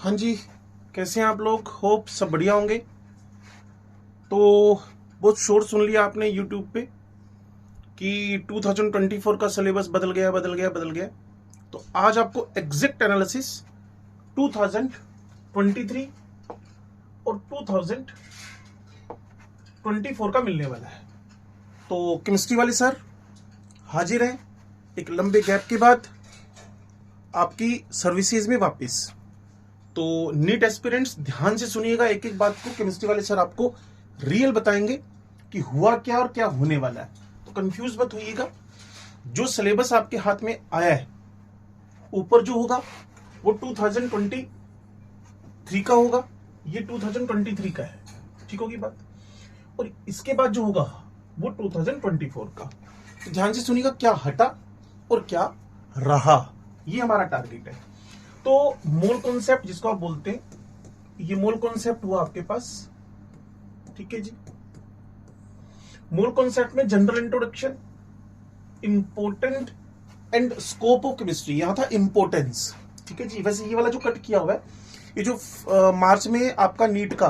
हाँ जी, कैसे हैं आप लोग? होप सब बढ़िया होंगे। तो बहुत शोर सुन लिया आपने यूट्यूब पे कि 2024 का सिलेबस बदल गया बदल गया बदल गया। तो आज आपको एग्जैक्ट एनालिसिस 2023 और 2024 का मिलने वाला है। तो केमिस्ट्री वाले सर हाजिर हैं एक लंबे गैप के बाद आपकी सर्विसेज में वापस। तो नीट एस्पिरेंट्स ध्यान से सुनिएगा एक एक बात को। केमिस्ट्री वाले सर आपको रियल बताएंगे कि हुआ क्या और क्या होने वाला है, तो कंफ्यूज मत होइएगा। जो सिलेबस आपके हाथ में आया है ऊपर जो होगा वो 2023 का होगा, ये 2023 का है, ठीक होगी बात। और इसके बाद जो होगा वो 2024 का। तो ध्यान से सुनिएगा क्या हटा और क्या रहा, ये हमारा टारगेट है। तो मोल कॉन्सेप्ट जिसको आप बोलते हैं, ये मोल कॉन्सेप्ट हुआ आपके पास, ठीक है जी। मोल कॉन्सेप्ट में general introduction, important and scope of chemistry, यहां था इंपोर्टेंस, ठीक है जी। वैसे ये वाला जो कट किया हुआ है, ये जो मार्च में आपका नीट का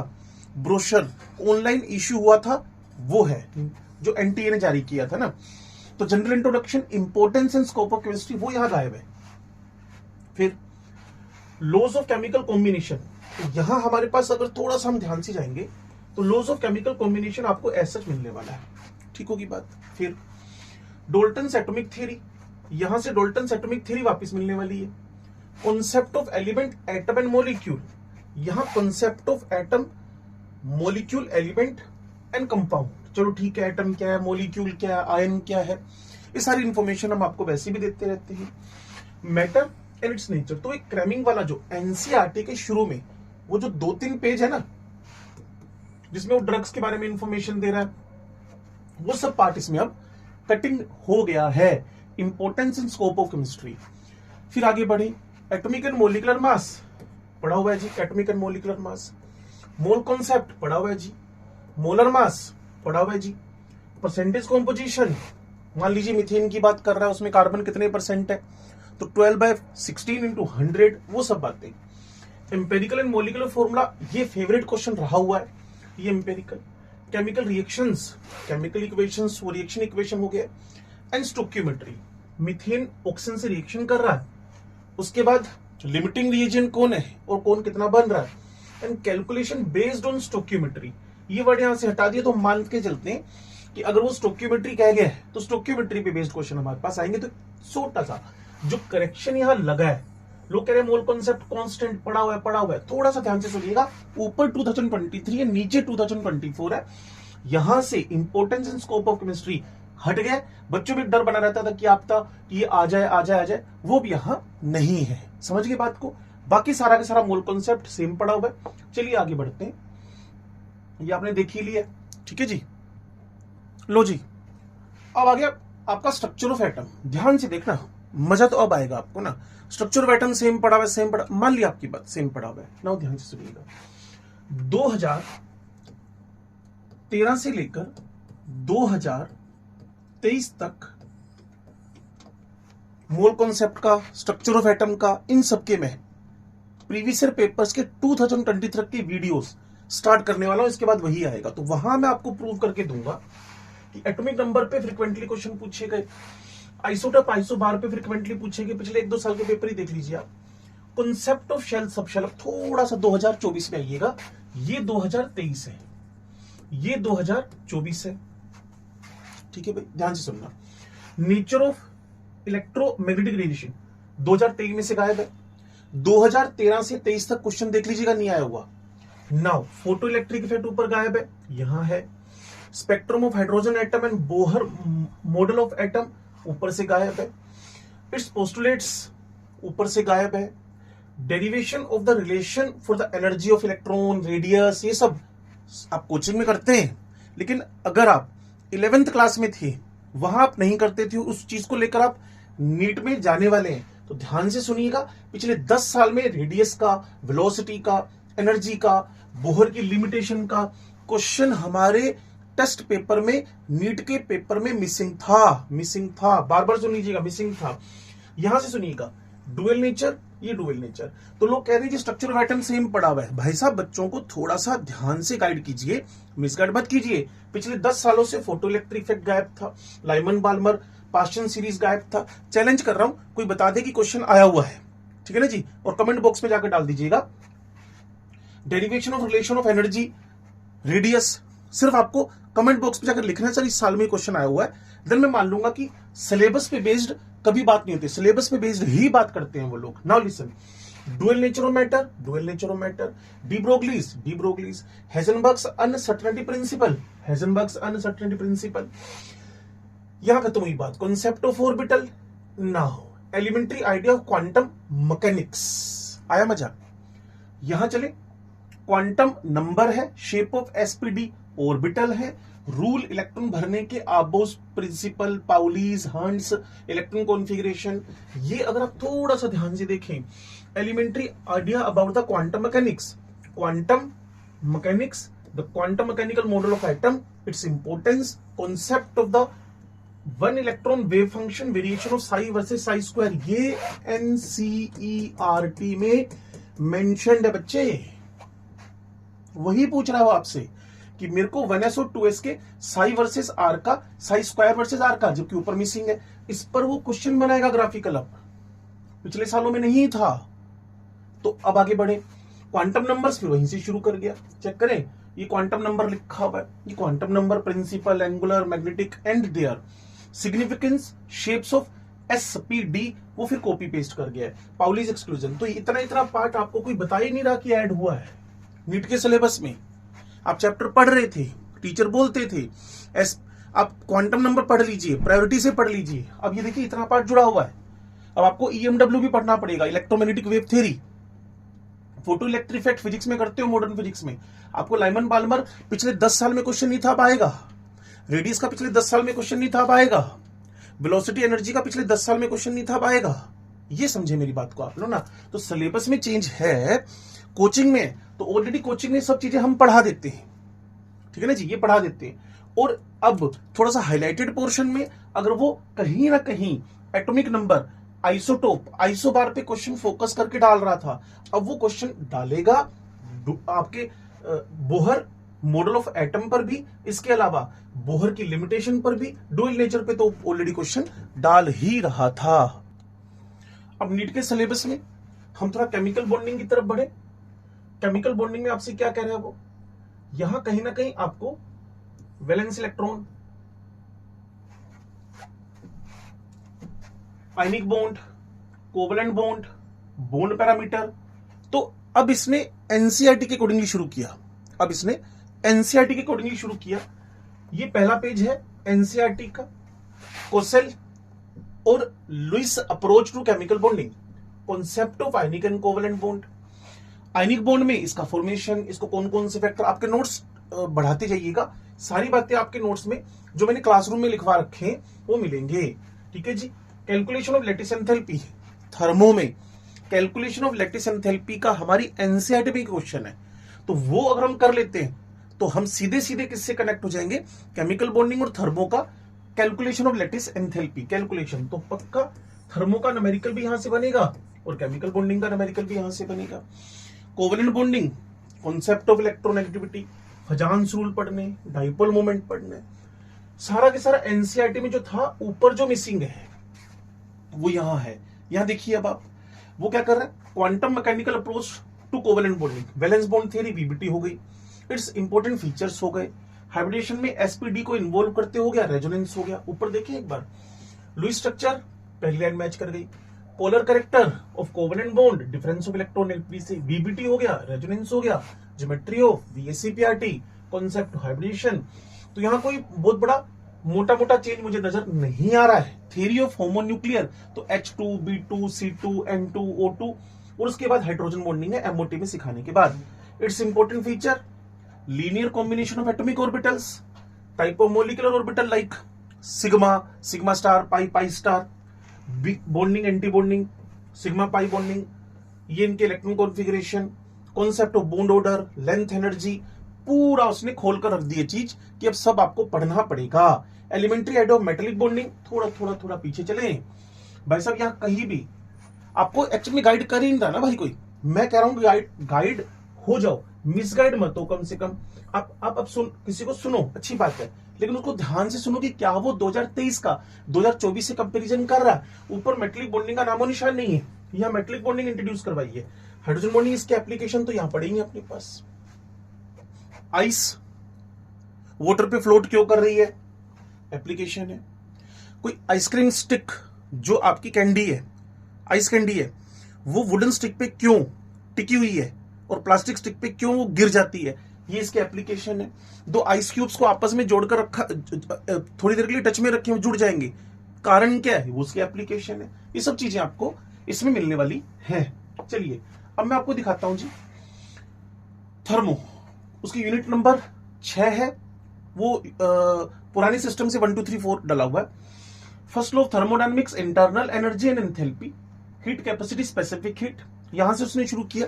ब्रोशर ऑनलाइन इश्यू हुआ था वो है, जो एनटीए ने जारी किया था ना। तो general introduction, importance and scope of chemistry वो यहां गायब है। फिर लॉज ऑफ केमिकल कॉम्बिनेशन, यहां हमारे पास अगर थोड़ा सा हम ध्यान से जाएंगे तो लॉज ऑफ केमिकल कॉम्बिनेशन आपको ऐसा मिलने वाला है, ठीक होगी बात। फिर डोल्टन्स एटॉमिक थ्योरी, यहां से डोल्टन्स एटॉमिक थ्योरी वापस मिलने वाली है। Concept of element, atom and molecule, यहां concept of atom, molecule, element and compound. चलो ठीक है, एटम क्या है, मॉलिक्यूल क्या है, आयन क्या है, ये सारी इंफॉर्मेशन हम आपको वैसे भी देते रहते हैं। मैटर एंड इट्स नेचर, तो एक क्रैमिंग वाला जो एनसीईआरटी के शुरू में वो जो 2-3 पेज है ना, जिसमें वो ड्रग्स के बारे में इंफॉर्मेशन दे रहा है, वो सब पार्ट इसमें अब कटिंग हो गया है। Importance and scope of chemistry. फिर आगे बढ़े, एटॉमिक एंड मोलिकुलर मास पढ़ा हुआ है जी, atomic and molecular mass. Mole concept पढ़ा हुआ है जी, मोलर मास पढ़ा हुआ है जी। परसेंटेज कॉम्पोजिशन, मान लीजिए मीथेन की बात कर रहा है, उसमें कार्बन कितने परसेंट है, तो 12/16 × 100, वो सब बातें। एम्पेरिकल एंड मॉलिक्यूलर फॉर्मूला, ये फेवरेट क्वेश्चन रहा हुआ है, ये empirical. Chemical reactions, chemical equations, वो रिएक्शन इक्वेशन हो गया। एंड स्टोक्योमेट्री, मीथेन ऑक्सीजन से रिएक्शन कर रहा है, उसके बाद लिमिटिंग रिएजेंट कौन है और कौन कितना बन रहा है। And calculation based on stoichiometry, ये वर्ड यहां से हटा दिए तो मान के चलते हैं कि अगर वो स्टोक्योमेट्री कह गया है तो स्टोक्योमेट्री पे बेस्ड क्वेश्चन हमारे पास आएंगे। तो छोटा सा जो करेक्शन यहां लगा है, लोग कह रहे हैं मोल कॉन्सेप्ट कांस्टेंट पड़ा हुआ है, थोड़ा सा ध्यान से सुनिएगा। ऊपर 2023 है, नीचे 2024 है। यहां से importance and scope of chemistry हट गया। बच्चों में डर बना रहता था कि आपका ये आ जाए, वो भी यहां नहीं है। समझ गए बात को? बाकी सारा का सारा मोल कॉन्सेप्ट सेम पड़ा हुआ है। चलिए आगे बढ़ते हैं, ये आपने देख ही लिया, ठीक है जी। लो जी, अब आ गया आपका स्ट्रक्चर ऑफ एटम। ध्यान से देखना, मजा तो अब आएगा आपको ना। स्ट्रक्चर ऑफ एटम सेम पड़ा हुआ है, सेम पड़ा, मान लिया आपकी बात सेम पड़ा हुआ है ना, ध्यान से सुनिएगा। 2013 से लेकर 2023 तक मोल कॉन्सेप्ट का, स्ट्रक्चर ऑफ एटम का, इन सबके में प्रीवियस ईयर पेपर्स के 2023 तक की वीडियोस स्टार्ट करने वाला हूं। इसके बाद वही आएगा, तो वहां मैं आपको प्रूव करके दूंगा कि एटॉमिक नंबर पे फ्रीक्वेंटली क्वेश्चन पूछे गए, आइसोटोप, आइसोबार पे फ्रीक्वेंटली पूछे गए। पिछले 1-2 साल के पेपर ही देख लीजिए आप। Concept of shell sub shell, थोड़ा सा 2024 में आइएगा, ये 2023 है, ये 2024 है, ठीक है भाई, ध्यान से सुनना। नेचर ऑफ इलेक्ट्रोमैग्नेटिक रेडिएशन 2023 में से गायब है। 2013 से 23 तक क्वेश्चन देख लीजिएगा, नहीं आया हुआ। नाउ फोटो इलेक्ट्रिक इफेक्ट ऊपर गायब है, यहां है। Spectrum of hydrogen atom and Bohr model of atom ऊपर से गायब है। इट्स पोस्टुलेट्स ऊपर से गायब है। Derivation of the relation for the energy of electron, radius, ये सब आप कोचिंग में करते हैं, लेकिन अगर आप 11th क्लास में थे वहां आप नहीं करते थे, उस चीज को लेकर आप नीट में जाने वाले हैं। तो ध्यान से सुनिएगा, पिछले 10 साल में रेडियस का, वेलोसिटी का, एनर्जी का, बोहर की लिमिटेशन का क्वेश्चन हमारे टेस्ट पेपर में, नीट के पेपर में मिसिंग था, बार बार सुन लीजिएगा, मिसिंग था। यहां से सुनिएगा, डुअल नेचर, ये डुअल नेचर। तो लोग कह रहे हैं कि स्ट्रक्चर ऑफ एटम सेम पड़ा हुआ है। भाई साहब बच्चों को थोड़ा सा ध्यान से गाइड कीजिए, मिसगाइड मत कीजिए। पिछले 10 सालों से फोटो इलेक्ट्रिक इफेक्ट गायब था, लाइमन बाल्मर पास्चन सीरीज गायब था। चैलेंज कर रहा हूं, कोई बता दे कि क्वेश्चन आया हुआ है, ठीक है ना जी। और कमेंट बॉक्स में जाकर डाल दीजिएगा derivation of relation of energy radius. सिर्फ आपको कमेंट बॉक्स में जाकर लिखना है सर इस साल में क्वेश्चन आया हुआ है। देन मैं मान लूंगा कि सिलेबस पे बेस्ड कभी बात नहीं होती, सिलेबस पे बेस्ड ही बात करते हैं वो लोग। Now listen, dual nature of matter, dual nature of matter, de Broglie's, Heisenberg's uncertainty principle, Heisenberg's uncertainty principle. यहां खत्म हुई बात। Concept of orbital, now elementary idea of quantum mechanics. आया मजा? यहां चले, क्वांटम नंबर है, शेप ऑफ एसपीडी ऑर्बिटल है, रूल इलेक्ट्रॉन भरने के, aufbau principle, Pauli's, Hund's, electron configuration. ये अगर आप थोड़ा सा ध्यान से देखें, elementary idea about the quantum mechanics, the quantum mechanical model of atom, its importance, concept of the one electron wave function, variation of Sai versus Sai square. ये NCERT में मेंशन्ड है बच्चे। वही पूछ रहा हो आपसे कि मेरे को 1s और 2s के साई वर्सेस आर का, साई स्क्वायर वर्सेस आर का, जबकि ऊपर मिसिंग है। इस पर वो क्वेश्चन बनाएगा ग्राफिकल। अब पिछले सालों में नहीं था, तो अब आगे बढ़े। क्वांटम नंबर्स फिर वहीं से शुरू कर गया। चेक करें, ये क्वांटम नंबर लिखा हुआ है, ये quantum number, principal, angular, magnetic and their significance, shapes of s p d, वो फिर कॉपी पेस्ट कर गया है। Pauli's exclusion. तो इतना पार्ट आपको कोई बता ही नहीं रहा कि ऐड हुआ है नीट के सिलेबस में। आप चैप्टर पढ़ रहे थे, टीचर बोलते थे आप क्वांटम नंबर पढ़ लीजिए, प्रायोरिटी से पढ़ लीजिए। अब ये देखिए इतना पार्ट जुड़ा हुआ है। अब आपको ईएमडब्ल्यू भी पढ़ना पड़ेगा, electromagnetic wave theory, photo electric effect physics में करते हो, मॉडर्न फिजिक्स में। आपको लाइमन बाल्मर पिछले 10 साल में क्वेश्चन नहीं था पाएगा, रेडियस का पिछले 10 साल में क्वेश्चन नहीं था पाएगा, वेलोसिटी एनर्जी का पिछले 10 साल में क्वेश्चन नहीं था पाएगा। ये समझे मेरी बात को आप लोग ना। तो सिलेबस में चेंज है, कोचिंग में तो ऑलरेडी कोचिंग में सब चीजें हम पढ़ा देते हैं, ठीक है ना जी, ये पढ़ा देते हैं। और अब थोड़ा सा हाईलाइटेड पोर्शन में अगर वो कहीं ना कहीं एटॉमिक नंबर, आइसोटोप, आइसोबार पे क्वेश्चन फोकस करके डाल रहा था, अब वो क्वेश्चन डालेगा आपके बोहर मॉडल ऑफ एटम पर भी, इसके अलावा बोहर की लिमिटेशन पर भी, डुअल नेचर पे तो ऑलरेडी क्वेश्चन डाल ही रहा था। अब नीट के सिलेबस में हम थोड़ा केमिकल बॉन्डिंग की तरफ बढ़े। केमिकल बॉन्डिंग में आपसे क्या कह रहे हैं वो, यहां कहीं ना कहीं आपको valence electron, ionic bond, covalent bond, bond parameter. तो अब इसने एनसीईआरटी के अकॉर्डिंगली शुरू किया। ये पहला पेज है एनसीईआरटी का, कोसेल और Lewis approach to chemical bonding, concept of ionic and covalent bond. Ionic bond में इसका फॉर्मेशन, इसको कौन कौन से फैक्टर, आपके नोट्स बढ़ाते जाइएगा। सारी बातें आपके नोट्स में जो मैंने क्लासरूम में लिखवा रखे हैं वो मिलेंगे, ठीक है जी। Calculation of lattice enthalpy, thermo में कैलकुलेशन ऑफ लैटिस एंथैल्पी का हमारी एनसीईआरटी में क्वेश्चन है, तो वो अगर हम कर लेते हैं तो हम सीधे सीधे किससे कनेक्ट हो जाएंगे, केमिकल बॉन्डिंग और थर्मो का calculation of lattice enthalpy calculation. तो पक्का थर्मो का न्यूमेरिकल भी यहां से बनेगा और केमिकल बॉन्डिंग का न्यूमेरिकल भी यहां से बनेगा। Covalent bonding, concept of electronegativity, फजान्स rule पढ़ने, डाइपोल मोमेंट पढ़ने, सारा के सारा एनसीईआरटी में जो था, ऊपर जो मिसिंग है वो यहां है। यहां देखिए अब आप वो क्या कर रहे हैं, quantum mechanical approach to covalent bonding, valence bond theory VBT हो गई, इट्स इंपॉर्टेंट फीचर्स हो गए, हाइब्रिडेशन में एसपीडी को इन्वॉल्व करते हो गया, रेजोनेंस हो गया। ऊपर देखिए एक बार, लुईस स्ट्रक्चर पहली लाइन मैच कर गई, polar character of covalent bond, difference of electron LP से वीबीटी हो गया, रेजोनेंस हो गया, ज्योमेट्री ऑफ वीएससीपीआरटी, कॉन्सेप्ट हाइब्रिडेशन। तो यहां कोई बहुत बड़ा मोटा मोटा चेंज मुझे नजर नहीं आ रहा है। थ्योरी ऑफ होमोन्यूक्लियर, तो H2, B2, C2, N2, O2, और उसके बाद हाइड्रोजन बॉन्डिंग है एमओटी में सिखाने के बाद। It's important feature, linear combination of atomic orbitals, type of molecular orbital like sigma, sigma star, pi, pi star, bonding, anti bonding, sigma pi bonding, ये इनके electron configuration, concept of bond order, length energy, पूरा उसने खोलकर रख दिया चीज कि अब सब आपको पढ़ना पड़ेगा। Elementary idea of metallic bonding, थोड़ा थोड़ा थोड़ा पीछे चले भाई साहब, यहां कहीं भी आपको एक्चुअली में गाइड कर ही नहीं रहा ना भाई कोई, मैं कह रहा हूं गाइड हो जाओ, मिसगाइड मत हो कम से कम। आप अब सुन, किसी को सुनो अच्छी बात है, लेकिन उसको ध्यान से सुनो कि क्या वो 2023 का 2024 से कंपैरिजन कर रहा है। ऊपर मेटलिक बॉन्डिंग का नामो निशान नहीं है, यहाँ मेटलिक बॉन्डिंग इंट्रोड्यूस करवाई है। हाइड्रोजन बॉन्डिंग इसके एप्लीकेशन तो यहां पड़ेंगे अपने पास। आइस वाटर पे फ्लोट क्यों कर रही है, एप्लीकेशन है। कोई आइसक्रीम स्टिक जो आपकी कैंडी है, आइस कैंडी है, वो वुडन स्टिक पे क्यों टिकी हुई है और प्लास्टिक स्टिक पे क्यों वो गिर जाती है, ये इसके एप्लीकेशन है। दो आइस क्यूब्स को आपस में जोड़कर रखा, थोड़ी देर के लिए टच में रखे जुड़ जाएंगे, कारण क्या है, वो उसके एप्लीकेशन है। ये सब चीजें आपको इसमें मिलने वाली है। चलिए अब मैं आपको दिखाता हूं जी थर्मो, उसकी यूनिट नंबर 6 है, वो पुराने सिस्टम से 1 2 3 4 डला हुआ है। First law of thermodynamics, internal energy and enthalpy, heat capacity, specific heat, यहां से उसने शुरू किया।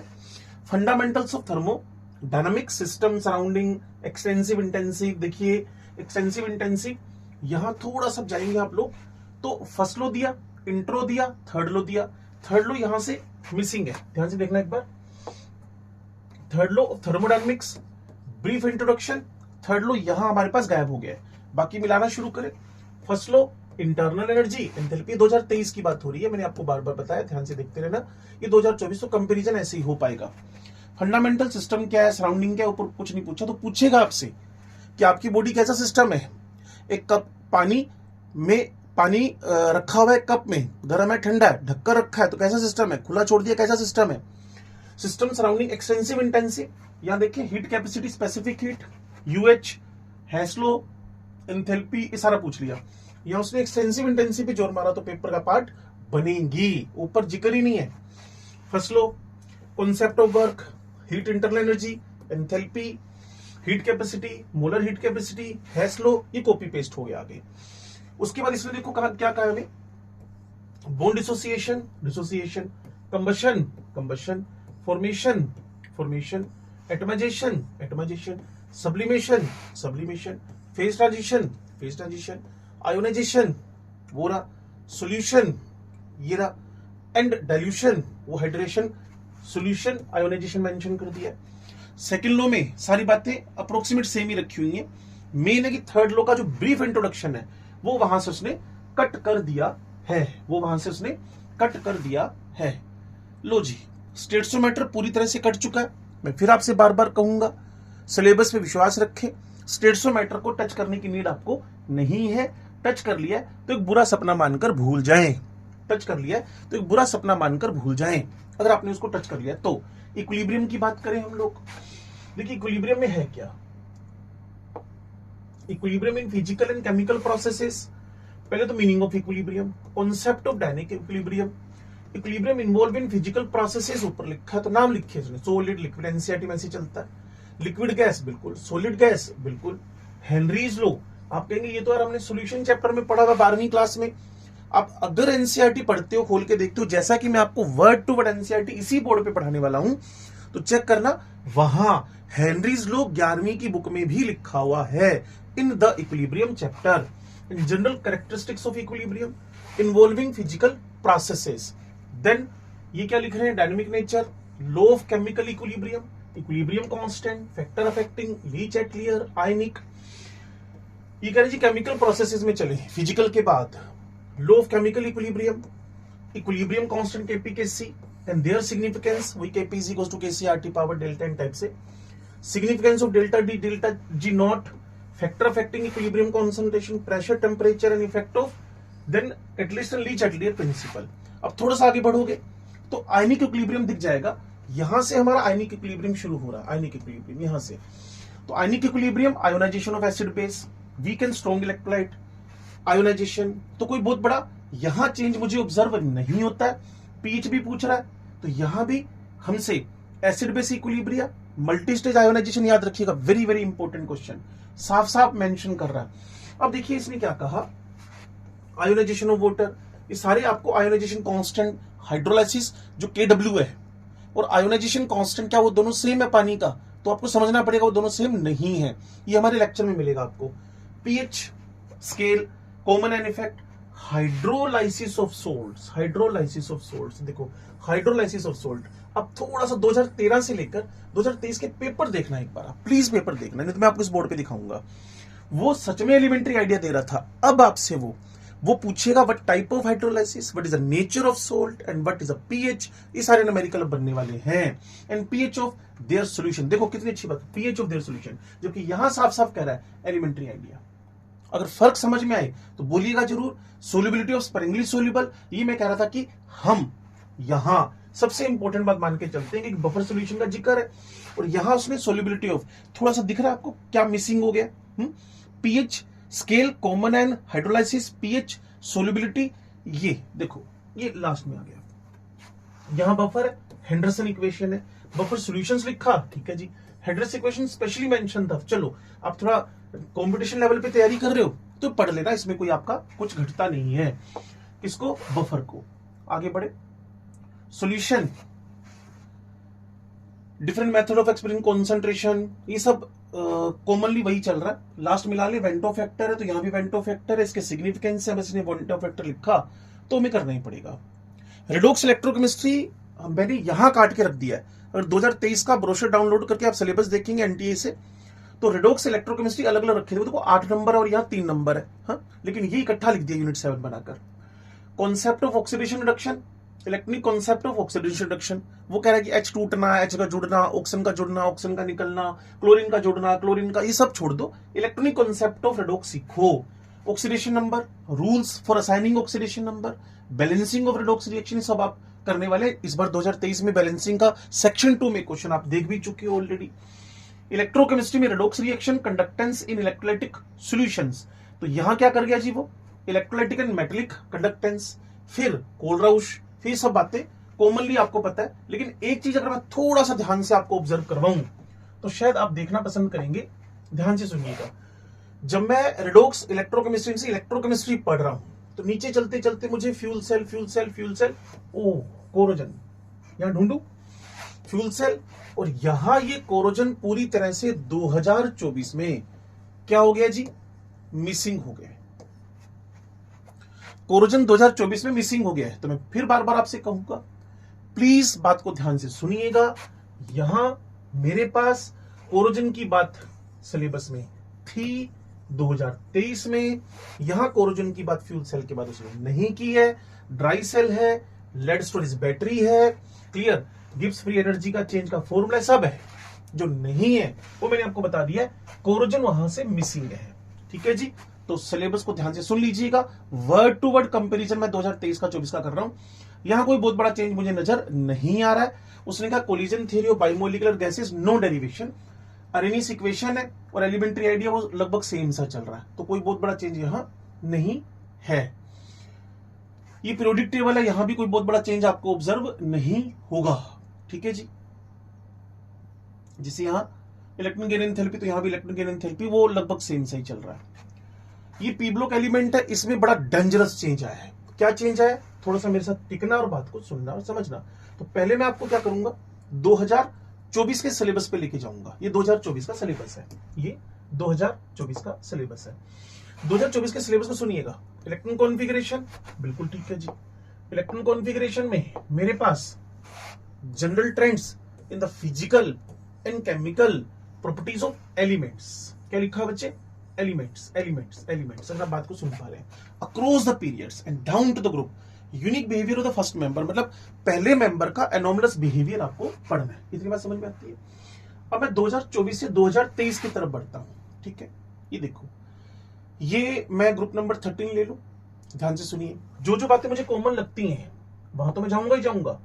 Fundamentals of thermodynamic system surrounding extensive intensive, देखिए एक्सटेंसिव इंटेंसिव यहां थोड़ा सा जाएंगे आप लोग। तो फर्स्ट लॉ दिया, इंट्रो दिया, थर्ड लॉ दिया। थर्ड लॉ यहां से मिसिंग है, ध्यान से देखना एक बार। Third law of thermodynamics brief introduction, third law यहां हमारे पास गायब हो गया है, बाकी मिलाना शुरू करें। First law internal energy enthalpy, 2023 की बात हो रही है, मैंने आपको बार बार बताया, ध्यान से देखते रहना। ये 2024 तो कंपैरिजन ऐसे ही हो पाएगा। फंडामेंटल सिस्टम क्या है, सराउंडिंग क्या है, ऊपर कुछ नहीं पूछा तो पूछेगा आपसे कि आपकी बॉडी कैसा सिस्टम है। एक कप पानी में पानी रखा हुआ है, कप में गर्म है ठंडा है, ढककर रखा है, तो कैसा सिस्टम है, खुला छोड़ दिया कैसा सिस्टम है। सिस्टम सराउंडिंग एक्सटेंसिव इंटेंसिव, यहां देखिए heat capacity, specific heat, uh, Hess's law, enthalpy, ये सारा पूछ लिया। यहां उसने एक्सटेंसिव इंटेंसिव पे जोर मारा तो पेपर का पार्ट बनेगी, ऊपर जिक्र ही नहीं है। First law, concept of work, heat internal energy, enthalpy, heat capacity, molar heat capacity, Hess's law, ये कॉपी पेस्ट हो गया आगे। उसके बाद इसमें देखो क्या कहा है, bond dissociation, dissociation, combustion, combustion, formation, formation, atomisation, atomisation, sublimation, sublimation, phase transition, phase transition, ionisation, वो रहा, सॉल्यूशन ये रहा, एंड डाइल्यूशन, वो हाइड्रेशन, सॉल्यूशन, आयोनाइजेशन मेंशन कर दिया। सेकंड लॉ में सारी बातें अप्रोक्सीमेट सेम ही रखी हुई हैं। मेन है कि थर्ड लॉ का जो ब्रीफ इंट्रोडक्शन है वो वहां से उसने कट कर दिया है, वो वहां से उसने कट कर दिया है। लो जी, स्टेटसोमीटर पूरी तरह से कट चुका है। मैं फिर आपसे बार बार कहूंगा, सिलेबस पे विश्वास रखें, स्टेटसोमीटर को टच करने की नीड आपको नहीं है। टच कर लिया तो एक बुरा सपना मानकर भूल जाएं, टच कर लिया तो एक बुरा सपना मानकर भूल जाएं अगर आपने उसको टच कर लिया तो। इक्विलिब्रियम की बात करें हम लोग, देखिए इक्विलिब्रियम में है क्या, equilibrium in physical and chemical processes. पहले तो meaning of equilibrium, concept of dynamic equilibrium, equilibrium involve in physical processes, ऊपर लिखा है तो नाम लिखे इसने, सॉलिड लिक्विड, एनसीईआरटी में ऐसे चलता है। लिक्विड गैस बिल्कुल, सॉलिड गैस बिल्कुल, हेनरीज लॉ। आप कहेंगे ये तो यार हमने सॉल्यूशन चैप्टर में पढ़ा था 12वीं क्लास में। आप अगर एनसीईआरटी पढ़ते हो, खोल के देखते हो, जैसा कि मैं आपको वर्ड टू वर्ड एनसीईआरटी इसी बोर्ड पे पढ़ाने वाला हूं, तो चेक करना, वहां हेनरीज लॉ 11वीं की बुक में भी लिखा हुआ है, in the equilibrium chapter, in general characteristics of equilibrium involving physical processes. Then ये क्या लिख रहे हैं, dynamic nature, law of chemical equilibrium, equilibrium constant, factor affecting Le Chatelier, ionic. ये कह रहे जी केमिकल प्रोसेसेस में चले, फिजिकल के बाद law of chemical equilibrium, equilibrium constant KP and their significance, वही KP is equals to KC RT power delta N type से, significance of delta D delta G naught, factor affecting equilibrium concentration, pressure, temperature and effect of, then at least and Le Chatelier principle. अब थोड़ा सा आगे बढ़ोगे तो ionic equilibrium दिख जाएगा, यहां से हमारा आयनिक इक्विलिब्रियम शुरू हो रहा है, आयनिक इक्विलिब्रियम यहां से। तो ionic equilibrium, ionisation of acid base, weak and strong electrolyte, ionisation. तो कोई बहुत बड़ा यहां चेंज मुझे ऑब्जर्व नहीं होता है, पीएच भी पूछ रहा है तो यहां भी हमसे acid base equilibria, multi stage ionisation याद रखिएगा, वेरी वेरी इंपॉर्टेंट क्वेश्चन, साफ साफ मेंशन कर रहा है। अब देखिए इसने क्या कहा, आयोनाइजेशन ऑफ वाटर, ये सारे आपको आयोनाइजेशन कांस्टेंट, हाइड्रोलाइसिस जो केडब्ल्यू है और आयोनाइजेशन कांस्टेंट क्या वो दोनों सेम है पानी का, तो आपको समझना पड़ेगा वो दोनों सेम नहीं है, ये हमारे लेक्चर में मिलेगा आपको। PH scale, common and effect, hydrolysis of salts, hydrolysis of salts, देखो हाइड्रोलाइसिस ऑफ सोल्ट। अब थोड़ा सा 2013 से लेकर 2023 के पेपर देखना एक बार, प्लीज पेपर देखना, नहीं तो मैं आपको इस बोर्ड पे दिखाऊंगा। वो सच में एलिमेंट्री आइडिया दे रहा था। अब आपसे वो पूछेगा what type of hydrolysis, what is the nature of salt and what is the pH, ये सारे न्यूमेरिकल बनने वाले हैं, and pH of their solution. देखो कितनी अच्छी बात, पीएच ऑफ देयर सॉल्यूशन, जबकि यहां साफ साफ कह रहा है एलिमेंट्री आइडिया। अगर फर्क समझ में आए तो बोलिएगा जरूर। सोल्युबिलिटी ऑफ स्परिंगली सोल्यूबल, ये मैं कह रहा था कि हम यहां सबसे इंपॉर्टेंट बात मान के चलते हैं कि बफर सॉल्यूशन का जिक्र है, और यहां उसने सोल्युबिलिटी ऑफ, थोड़ा सा दिख रहा है आपको क्या मिसिंग हो गया, pH scale common and hydrolysis, pH solubility, ये देखो ये लास्ट में आ गया। यहां बफर है, हेंडरसन इक्वेशन है, बफर सॉल्यूशंस लिखा, ठीक है जी, हेंडरसन इक्वेशन स्पेशली मेंशन था। चलो आप थोड़ा कंपटीशन लेवल पे तैयारी कर रहे हो तो पढ़ लेना, इसमें कोई आपका कुछ घटता नहीं है। इसको बफर को आगे बढ़े, solution, different method of experiment, concentration, ये सब कॉमनली वही चल रहा है। लास्ट मिला ले वेंटो फैक्टर है तो यहां भी वेंटो फैक्टर है, इसके सिग्निफिकेंस है, बस इसने वेंटो फैक्टर लिखा तो हमें करना ही पड़ेगा। रेडॉक्स इलेक्ट्रोकेमिस्ट्री मैंने यहां काट के रख दिया है। अगर 2023 का ब्रोशर डाउनलोड करके आप सिलेबस देखेंगे एनटीए से तो रेडॉक्स इलेक्ट्रोकेमिस्ट्री अलग अलग रखे थे, देखो 8 नंबर और यहाँ 3 नंबर है, हाँ? लेकिन ये इकट्ठा लिख दिया यूनिट 7 बनाकर। Concept of oxidation reduction, electronic concept of oxidation reduction, वो कह रहा है कि H टूटना, H का जुड़ना, ऑक्सीजन का जुड़ना, ऑक्सीजन का निकलना, क्लोरीन का जुड़ना, क्लोरीन का, ये सब छोड़ दो, इलेक्ट्रॉनिक कॉन्सेप्ट ऑफ रेडॉक्स सीखो। Oxidation number, rules for assigning oxidation number, balancing of redox reaction, सब आप करने वाले। इस बार 2023 में बैलेंसिंग का सेक्शन 2 में क्वेश्चन आप देख भी चुके हो ऑलरेडी। इलेक्ट्रोकेमिस्ट्री में रेडॉक्स रिएक्शन, कंडक्टेंस इन इलेक्ट्रोलाइटिक सॉल्यूशंस, तो यहां क्या कर गया जी वो इलेक्ट्रोलाइटिक एंड मेटेलिक कंडक्टेंस, फिर कोलराउश, फिर सब बातें कॉमनली आपको पता है। लेकिन एक चीज अगर मैं थोड़ा सा ध्यान से आपको ऑब्जर्व करवाऊं तो शायद आप देखना पसंद करेंगे, ध्यान से सुनिएगा। जब मैं रेडॉक्स इलेक्ट्रोकेमिस्ट्री से इलेक्ट्रोकेमिस्ट्री पढ़ रहा हूं तो नीचे चलते चलते मुझे fuel cell, fuel cell, fuel cell, oh corrosion, यहां ढूंढू फ्यूल सेल, और यहां ये कोरोजन पूरी तरह से 2024 में क्या हो गया जी, मिसिंग हो गया। कोरोजन 2024 में मिसिंग हो गया है। तो मैं फिर बार बार आपसे कहूंगा प्लीज बात को ध्यान से सुनिएगा। यहां मेरे पास कोरोजन की बात सिलेबस में थी 2023 में, यहां कोरोजन की बात फ्यूल सेल के बाद उसने नहीं की है। ड्राई सेल है, लेड स्टोरेज बैटरी है, क्लियर, गिब्स फ्री एनर्जी का चेंज का फॉर्मूला सब है। जो नहीं है वो मैंने आपको बता दिया है, कोरोजन वहां से मिसिंग है, ठीक है जी। तो सिलेबस को ध्यान से सुन लीजिएगा। वर्ड टू वर्ड कंपैरिजन मैं 2023 का 24 का कर रहा हूं, यहां कोई बहुत बड़ा चेंज मुझे नजर नहीं आ रहा है। उसने कहा collision theory of bimolecular gases, no derivation, Arrhenius equation है और एलिमेंट्री आइडिया वो लगभग सेम सा चल रहा है, तो कोई बहुत बड़ा चेंज यहां नहीं है। ये पीरियोडिक टेबल है, यहां भी कोई बहुत बड़ा चेंज आपको ऑब्जर्व नहीं होगा, ठीक है जी। जिसे यहां इलेक्ट्रॉन गेन एंथैल्पी, तो यहां भी इलेक्ट्रॉन गेन एंथैल्पी वो लगभग सेम सा ही चल रहा है। ये पी ब्लॉक एलिमेंट है, इसमें बड़ा डेंजरस चेंज आया है। क्या चेंज आया, थोड़ा सा मेरे साथ टिकना और बात को सुनना और समझना। तो पहले मैं आपको क्या करूंगा, 2024 के सिलेबस पे लेके जाऊंगा। ये 2024 का सिलेबस है, ये 2024 का सिलेबस है। 2024 के सिलेबस को सुनिएगा। इलेक्ट्रॉन कॉन्फ़िगरेशन, बिल्कुल ठीक है जी। इलेक्ट्रॉन कॉन्फ़िगरेशन में मेरे पास general trends in the physical and chemical properties of elements, क्या लिखा बच्चे, एलिमेंट्स, एलिमेंट्स, एलिमेंट्स। अगर आप बात को सुन पा रहे हैं, across the periods and down to the group, unique behaviour of the first member, मतलब पहले मेंबर का एनोमलस बिहेवियर आपको पढ़ना है। इतनी बात समझ में आती है। अब मैं 2024 से 2023 की तरफ बढ़ता हूं, ठीक है। ये देखो, ये मैं ग्रुप नंबर 13 ले लूं, ध्यान से सुनिए। जो जो बातें मुझे कॉमन लगती हैं वहां तो मैं जाऊंगा ही जाऊंगा।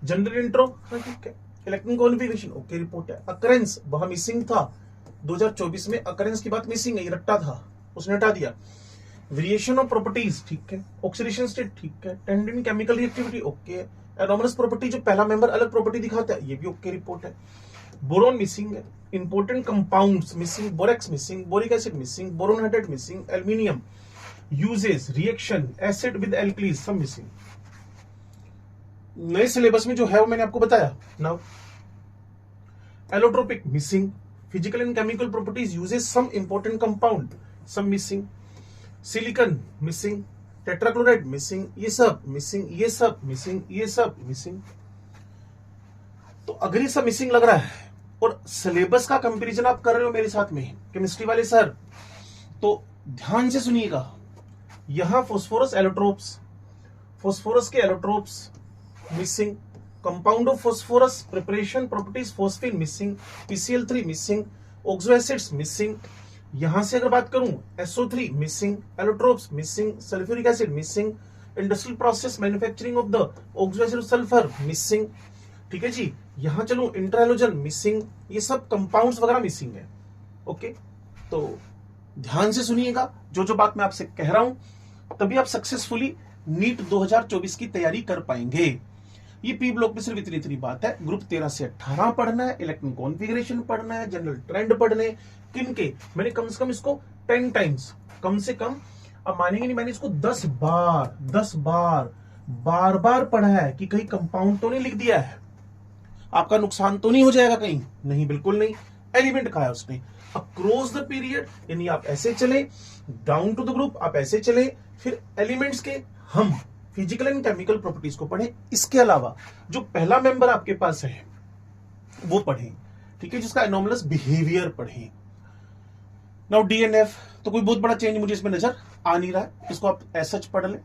जनरल इंट्रो, हाँ ठीक है। इलेक्ट्रॉन कॉन्फ़िगरेशन, ओके रिपोर्ट है। अकरेंस वहां मिसिंग था, 2024 में अकरेंस की बात मिसिंग है, ये रट्टा था, उसने हटा दिया। वेरिएशन ऑफ प्रॉपर्टीज, ठीक है। ऑक्सीडेशन स्टेट, ठीक है। टेंडेंट chemical reactivity, okay. Anomalous property, जो पहला मेंबर अलग प्रॉपर्टी दिखाता है, ये भी ओके रिपोर्ट है। बोरॉन मिसिंग है। Important compounds missing, borax missing, boric acid missing, boron hydrate missing, aluminium uses, reaction, acid with alkalies, सब मिसिंग। नए सिलेबस में जो है वो मैंने आपको बताया। Now allotropic missing, physical and chemical properties uses some important compound, सब मिसिंग। सिलिकॉन मिसिंग, टेट्राक्लोराइड मिसिंग, ये सब मिसिंग, ये सब मिसिंग, ये सब मिसिंग। तो अगर ये सब मिसिंग लग रहा है और सिलेबस का कंपैरिजन आप कर रहे हो मेरे साथ में केमिस्ट्री वाले सर, तो ध्यान से सुनिएगा। यहां फास्फोरस एलोट्रोप्स, फास्फोरस के allotropes missing, compound of phosphorus preparation properties phosphine missing, PCl3 missing, oxo acids missing. यहां से अगर बात करूं SO3 missing, allotropes missing, sulphuric acid missing, industrial process manufacturing of the oxo acid sulphur missing. ठीक है जी। यहां चलो इंट्रालोजन मिसिंग, ये सब कंपाउंड्स वगैरह मिसिंग है। ओके, तो ध्यान से सुनिएगा जो जो बात मैं आपसे कह रहा हूं, तभी आप सक्सेसफुली नीट 2024 की तैयारी कर पाएंगे। ये पी ब्लॉक में सिर्फ इतनी बात है। ग्रुप 13 से 18 पढ़ना है, इलेक्ट्रॉन कॉन्फ़िगरेशन पढ़ना है, जनरल ट्रेंड पढ़ने किनके, मैंने कम से कम इसको 10 टाइम्स, कम से कम, अब मानेंगे नहीं, मैंने इसको 10 बार पढ़ा है कि कहीं कंपाउंड तो नहीं लिख दिया है, आपका नुकसान तो नहीं हो जाएगा कहीं, नहीं बिल्कुल नहीं। एलिमेंट कहा है उसने अक्रॉस द पीरियड, यानी आप ऐसे चले, डाउन टू द ग्रुप आप ऐसे चले, फिर एलिमेंट्स के हम फिजिकल एंड केमिकल प्रॉपर्टीज को पढ़ें। इसके अलावा जो पहला मेंबर आपके पास है वो पढ़ें, ठीक है, जिसका एनोमलस बिहेवियर पढ़ें। नाउ DNF, तो कोई बहुत बड़ा चेंज मुझे इसमें नजर आ नहीं रहा है, इसको आप ऐसा पढ़ लें।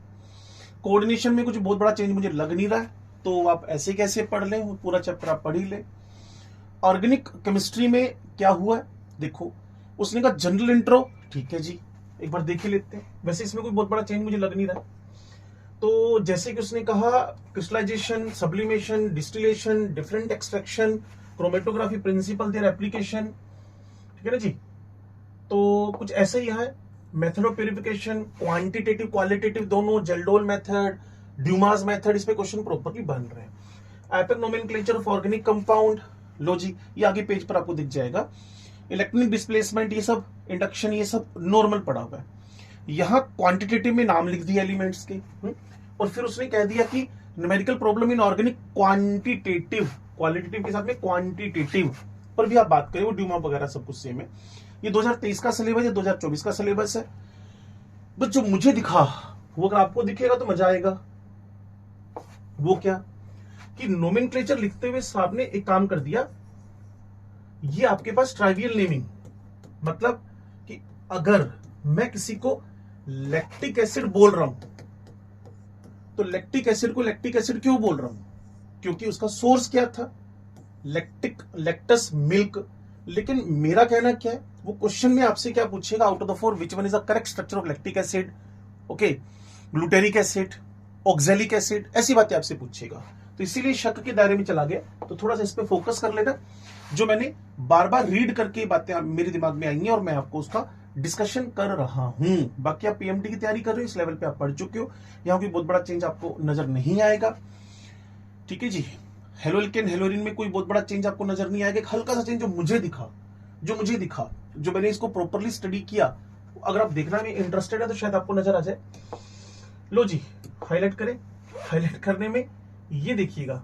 कोऑर्डिनेशन में कुछ बहुत बड़ा चेंज मुझे लग नहीं रहा है, तो आप ऐसे कैसे पढ़ लें, पूरा चैप्टर आप पढ़ ही लें। ऑर्गेनिक केमिस्ट्री में क्या हुआ है देखो, उसने कहा जनरल इंट्रो, ठीक है जी, एक बार देख ही लेते हैं। वैसे इसमें कोई बहुत बड़ा चेंज मुझे लग नहीं रहा है। तो जैसे कि उसने कहा crystallisation, sublimation, distillation, different extraction, chromatography principle, their application, ठीक है ना जी। तो कुछ ऐसे ही है, method of purification, quantitative qualitative दोनों, जेल्डोल मेथड, ड्यूमास मेथड, इस पे क्वेश्चन प्रॉपरली बन रहे हैं। IUPAC nomenclature of organic compound, लो जी, ये आगे पेज पर आपको दिख जाएगा। इलेक्ट्रॉनिक डिस्प्लेसमेंट, ये सब इंडक्शन, ये सब नॉर्मल पड़ा हुआ है। यहां क्वांटिटेटिव में नाम लिख दिया एलिमेंट्स के, और फिर उसने कह दिया कि numerical problem in organic quantitative, qualitative के साथ में क्वांटिटेटिव पर भी आप बात करें, वो ड्यूमा वगैरह सब कुछ सेम है। ये 2023 का सिलेबस है, 2024 का सिलेबस है। बस जो मुझे दिखा वो अगर आपको दिखेगा तो मजा आएगा। वो क्या कि नोमेनक्लेचर लिखते हुए साहब ने एक काम कर दिया, ये आपके पास ट्राइवियल नेमिंग, मतलब कि अगर मैं किसी को लैक्टिक एसिड बोल रहा हूं तो लैक्टिक एसिड को लैक्टिक एसिड क्यों बोल रहा हूं, क्योंकि उसका सोर्स क्या था, लैक्टस मिल्क। लेकिन मेरा कहना क्या है, वो क्वेश्चन में आपसे क्या पूछेगा, out of the four which one is the correct structure of lactic acid, okay, glutaric acid, oxalic acid, ऐसी बातें आपसे पूछेगा। तो इसीलिए शक के दायरे में चला गया। तो थोड़ा सा इस पे फोकस कर लेना, जो मैंने बार बार रीड करके बातें मेरे दिमाग में आई हैं और मैं आपको उसका डिस्कशन कर रहा हूं। बाकी आप PMT की तैयारी कर रहे हो, इस लेवल पे आप पढ़ चुके हो, यहां कोई बहुत बड़ा चेंज आपको नजर नहीं आएगा, ठीक है जी। हेलोल्केन हेलोरिन में कोई बहुत बड़ा चेंज आपको नजर नहीं आएगा। एक हल्का सा चेंज जो मुझे दिखा, जो मैंने इसको प्रॉपरली स्टडी किया, अगर आप देखना में इंटरेस्टेड है तो शायद आपको नजर आ जाए। लो जी, हाईलाइट करें। हाईलाइट करने में ये देखिएगा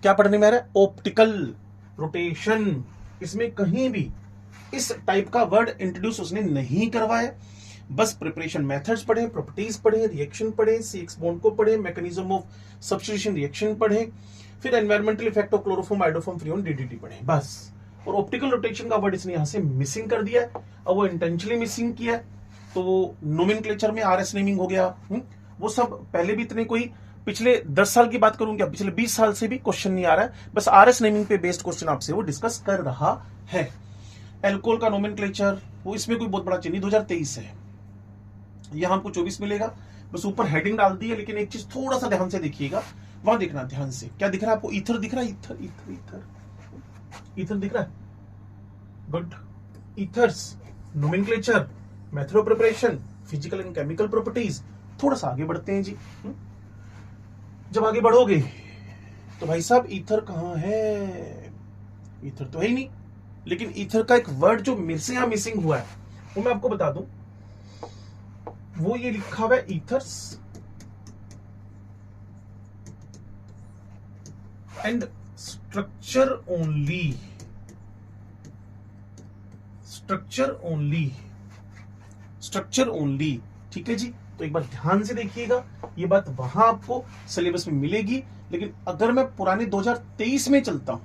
क्या पढ़ने में आ रहा है, ऑप्टिकल रोटेशन। इसमें कहीं भी इस टाइप का वर्ड इंट्रोड्यूस उसने नहीं करवाया, बस प्रिपरेशन मेथड्स पढ़े, प्रॉपर्टीज पढ़े, रिएक्शन पढ़े, C6 बॉन्ड को पढ़े, मैकेनिज्म ऑफ सब्स्टिट्यूशन रिएक्शन पढ़े, फिर environmental effect of chloroform, iodoform, freon, DDT पढ़े, बस। और ऑप्टिकल रोटेशन का वर्ड इसने यहां से मिसिंग कर दिया है, और वो इंटेंशनली मिसिंग किया है। तो नोमेनक्लेचर में RS नेमिंग हो गया, वो सब पहले भी इतने, कोई पिछले 10 साल की बात करूं क्या, पिछले 20 साल से भी क्वेश्चन नहीं आ रहा है, बस RS नेमिंग पे बेस्ड क्वेश्चन आपसे वो डिस्कस कर रहा है। एल्कोहल का नोमेनक्लेचर, वो इसमें कोई बहुत बड़ा चेंज नहीं, 2023 है, यहां आपको 24 मिलेगा, बस ऊपर हेडिंग डाल दी है। लेकिन एक चीज थोड़ा सा ध्यान से देखिएगा, वहां देखना ध्यान से, क्या दिख रहा है आपको, ईथर दिख रहा है, ईथर ईथर ईथर ईथर दिख रहा है, good. Ethers, nomenclature, method of preparation, physical and chemical properties. थोड़ा सा आगे बढ़ते हैं जी। जब आगे बढ़ोगे तो भाई साहब ईथर कहां है, ईथर तो है ही नहीं, लेकिन ईथर का एक वर्ड जो मेरे से यहां मिसिंग हुआ है वो मैं आपको बता दूं, वो ये लिखा हुआ है ethers and structure only, structure only, structure only. ठीक है जी। तो एक बार ध्यान से देखिएगा, ये बात वहां आपको सिलेबस में मिलेगी। लेकिन अगर मैं पुराने 2023 में चलता हूं,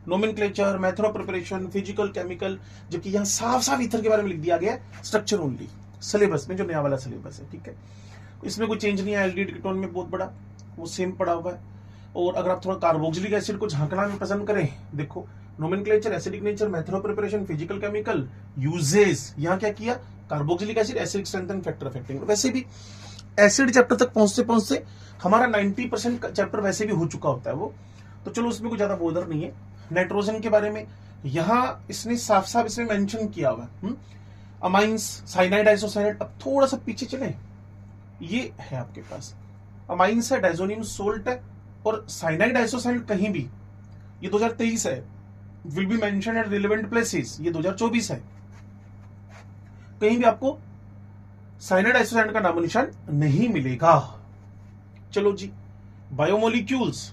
nomenclature, method of preparation, physical, chemical, जबकि यहाँ साफ साफ ईथर के बारे में लिख दिया गया है स्ट्रक्चर ओनली सिलेबस में, जो नया वाला सिलेबस है, ठीक है। इसमें कोई चेंज नहीं है, एल्डिहाइड कीटोन में बहुत बड़ा वो सेम पड़ा हुआ है। और अगर आप थोड़ा कार्बोक्सिलिक एसिड को झांकना में पसंद करें, देखो nomenclature, acidic nature, method of preparation, physical, chemical, uses, यहाँ क्या किया, carboxylic acid, acidic strength and factor affecting. वैसे भी एसिड चैप्टर तक पहुंचते पहुंचते हमारा 90% चैप्टर वैसे भी हो चुका होता है वो, तो चलो उसमें कोई ज्यादा बोधर नहीं है। नाइट्रोजन के बारे में यहाँ इसने साफ साफ इसमें मेंशन किया हुआ है, अमाइंस, साइनाइड, आइसोसाइनाइड। अब थोड़ा सा पीछे चले, ये है आपके पास अमाइंस है, डाइजोनियम सोल्ट है, और साइनाइड, आइसोसाइनाइड कहीं भी, ये 2023 है। Will be mention at relevant places, ये 2024 है। कहीं भी आपको साइनाइड, आइसोसाइनाइड का नामो निशान नहीं मिलेगा। चलो जी, बायोमोलिक्यूल्स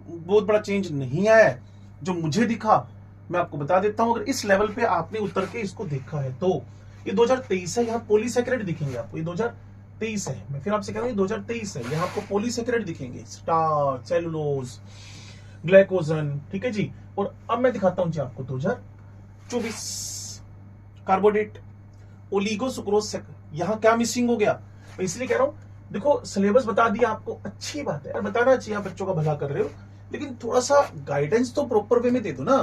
बहुत बड़ा चेंज नहीं आया है, जो मुझे दिखा मैं आपको बता देता हूं। अगर इस लेवल पे आपने उतर के इसको देखा है तो ये 2023 है। यहाँ पॉलीसैकेराइड दिखेंगे आपको, ये 2023 है। मैं फिर आपसे कह रहा हूं, ये 2023 है। यहाँ आपको पॉलीसैकेराइड दिखेंगे, स्टार्च, सेलुलोज, ग्लाइकोजन, ठीक है जी। और अब मैं दिखाता हूं जी आपको 2024 कार्बोडेट, ओलिगो सुक्रोज। यहाँ क्या मिसिंग हो गया, मैं इसलिए कह रहा हूं, देखो सिलेबस बता दिया आपको, अच्छी बात है, बताना चाहिए, आप बच्चों का भला कर रहे हो, लेकिन थोड़ा सा गाइडेंस तो प्रॉपर वे में दे दो ना,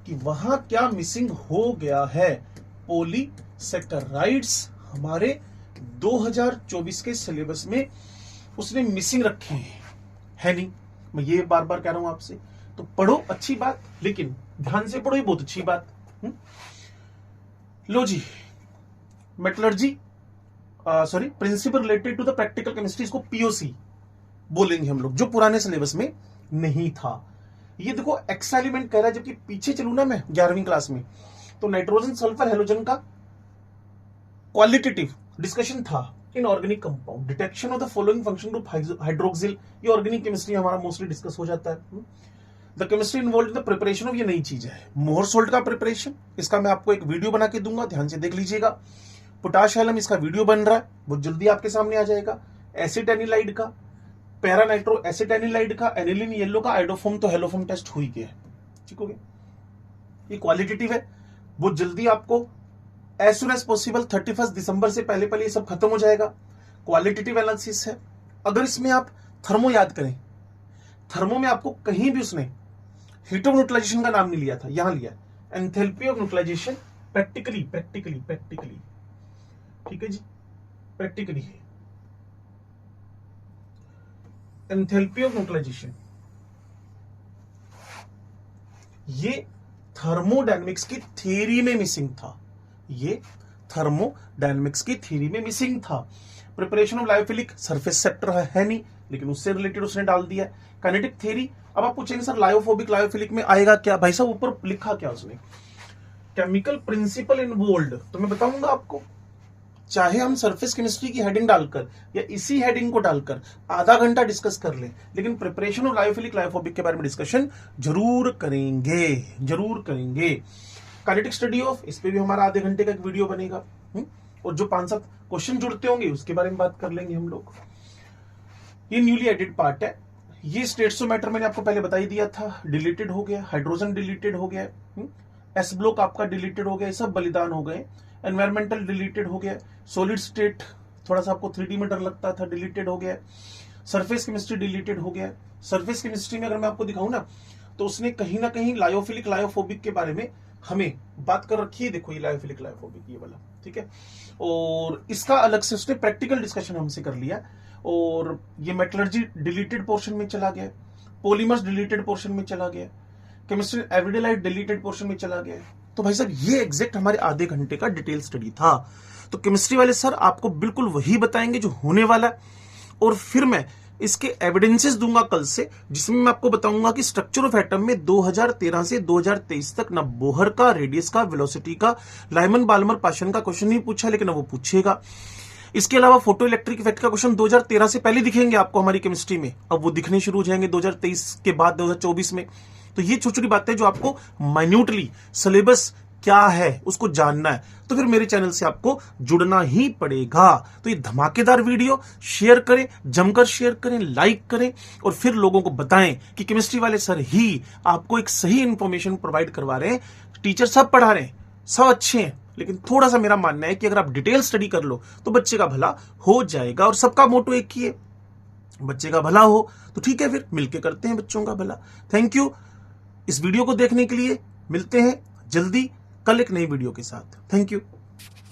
कि वहां क्या मिसिंग हो गया है। पॉलीसैकेराइड्स हमारे 2024 के सिलेबस में उसने मिसिंग रखे हैं, है नहीं। मैं ये बार बार कह रहा हूं आपसे, तो पढ़ो, अच्छी बात, लेकिन ध्यान से पढ़ो, ये बहुत अच्छी बात। लो जी, metallurgy, sorry, principle related to the practical chemistry, इसको पीओसी बोलेंगे हम लोग, जो पुराने सिलेबस में नहीं था। ये देखो एक्स्ट्रा एलिमेंट कह रहा है, जबकि पीछे चलू ना मैं 11वीं क्लास में, तो नाइट्रोजन, सल्फर, हेलोजन का क्वालिटेटिव डिस्कशन था। In organic compound, detection of the following function group hydroxyl, ये ऑर्गेनिक केमिस्ट्री हमारा मोस्टली डिस्कस हो जाता है। The chemistry involve in the preparation of, ये नई चीज है, मोहर सोल्ट का प्रिपरेशन, इसका मैं आपको एक वीडियो बना के दूंगा, ध्यान से देख लीजिएगा। पोटाश एलम, इसका वीडियो बन रहा है, बहुत जल्दी आपके सामने आ जाएगा। एसिड एनिलाइड का, पैरानाइट्रो एसिड एनिलाइड का, एनिलीन येलो का, आइडोफोम तो हेलोफोम टेस्ट हो ही गया है, ठीक हो गया। ये क्वालिटेटिव है, बहुत जल्दी आपको एज सुन एज पॉसिबल 31 दिसंबर से पहले पहले ये सब खत्म हो जाएगा। क्वालिटेटिव एनालिसिस है। अगर इसमें आप थर्मो याद करें, थर्मो में आपको कहीं भी उसने हीट ऑफ न्यूट्रलाइजेशन का नाम नहीं लिया था, यहां लिया enthalpy of neutralisation, practically practically practically, ठीक है जी, प्रैक्टिकली है एंथैल्पी ऑफ न्यूट्रलाइजेशन। ये थर्मोडायनेमिक्स की थ्योरी में मिसिंग था, ये थर्मोडायनेमिक्स की थ्योरी में मिसिंग था। प्रिपरेशन ऑफ लायोफिलिक, सरफेस सेप्टर है नहीं, लेकिन उससे रिलेटेड उसने डाल दिया। काइनेटिक थ्योरी, अब आप पूछेंगे सर लायोफोबिक, लायोफिलिक में आएगा क्या? भाई साहब ऊपर लिखा क्या उसने, केमिकल प्रिंसिपल इन्वॉल्व्ड, तो मैं बताऊंगा आपको। चाहे हम सरफेस केमिस्ट्री की हेडिंग डालकर या इसी हेडिंग को डालकर आधा घंटा डिस्कस कर लें, लेकिन प्रिपरेशन ऑफ लायोफिलिक, लायोफोबिक के बारे में डिस्कशन जरूर करेंगे, जरूर करेंगे। काइनेटिक स्टडी ऑफ, इस पे भी हमारा आधे घंटे का एक वीडियो बनेगा। और जो 5-7 क्वेश्चन जुड़ते होंगे उसके बारे में बात कर लेंगे हम लोग। ये न्यूली एडिड पार्ट है। ये स्टेट्सोमेटर मैंने आपको पहले बता ही दिया था, डिलीटेड हो गया। हाइड्रोजन डिलीटेड हो गया, एस ब्लॉक आपका डिलीटेड हो गया, सब बलिदान हो गए। एनवायरमेंटल डिलीटेड हो गया। सॉलिड स्टेट थोड़ा सा आपको 3D में डर लगता था, डिलीटेड हो गया। सरफेस केमिस्ट्री डिलीटेड हो गया। सरफेस केमिस्ट्री में अगर मैं आपको दिखाऊं ना, तो उसने कहीं ना कहीं लायोफिलिक, लायोफोबिक के बारे में हमें बात कर रखी है। देखो ये लायोफिलिक, लायोफोबिक ये वाला, ठीक है। और इसका अलग से उसने प्रैक्टिकल डिस्कशन हमसे कर लिया। और ये मेटलर्जी डिलीटेड पोर्शन में चला गया, पॉलीमर्स डिलीटेड पोर्शन में चला गया, chemistry everyday life deleted portion में चला गया। तो भाई साहब ये एग्जैक्ट हमारे आधे घंटे का डिटेल स्टडी था। तो केमिस्ट्री वाले सर आपको बिल्कुल वही बताएंगे जो होने वाला है। और फिर मैं इसके एविडेंसेस दूंगा कल से, जिसमें मैं आपको बताऊंगा कि स्ट्रक्चर ऑफ एटम में 2013 से 2023 तक ना बोहर का, रेडियस का, वेलोसिटी का, लाइमन बाल्मर पाशन का क्वेश्चन नहीं पूछा, लेकिन वो पूछेगा। इसके अलावा फोटो इलेक्ट्रिक इफेक्ट का क्वेश्चन 2013 से पहले दिखेंगे आपको हमारी केमिस्ट्री में, अब वो दिखने शुरू हो जाएंगे 2023 के बाद 2024 में। तो ये छोटी छोटी बातें जो आपको माइन्यूटली सिलेबस क्या है उसको जानना है तो फिर मेरे चैनल से आपको जुड़ना ही पड़ेगा। तो ये धमाकेदार वीडियो शेयर करें, जमकर शेयर करें, लाइक करें और फिर लोगों को बताएं कि केमिस्ट्री वाले सर ही आपको एक सही इंफॉर्मेशन प्रोवाइड करवा रहे हैं। टीचर सब पढ़ा रहे हैं, सब अच्छे हैं, लेकिन थोड़ा सा मेरा मानना है कि अगर आप डिटेल स्टडी कर लो तो बच्चे का भला हो जाएगा। और सबका मोटो एक ही है, बच्चे का भला हो। तो ठीक है, फिर मिलके करते हैं बच्चों का भला। थैंक यू इस वीडियो को देखने के लिए। मिलते हैं जल्दी कल एक नई वीडियो के साथ। Thank you.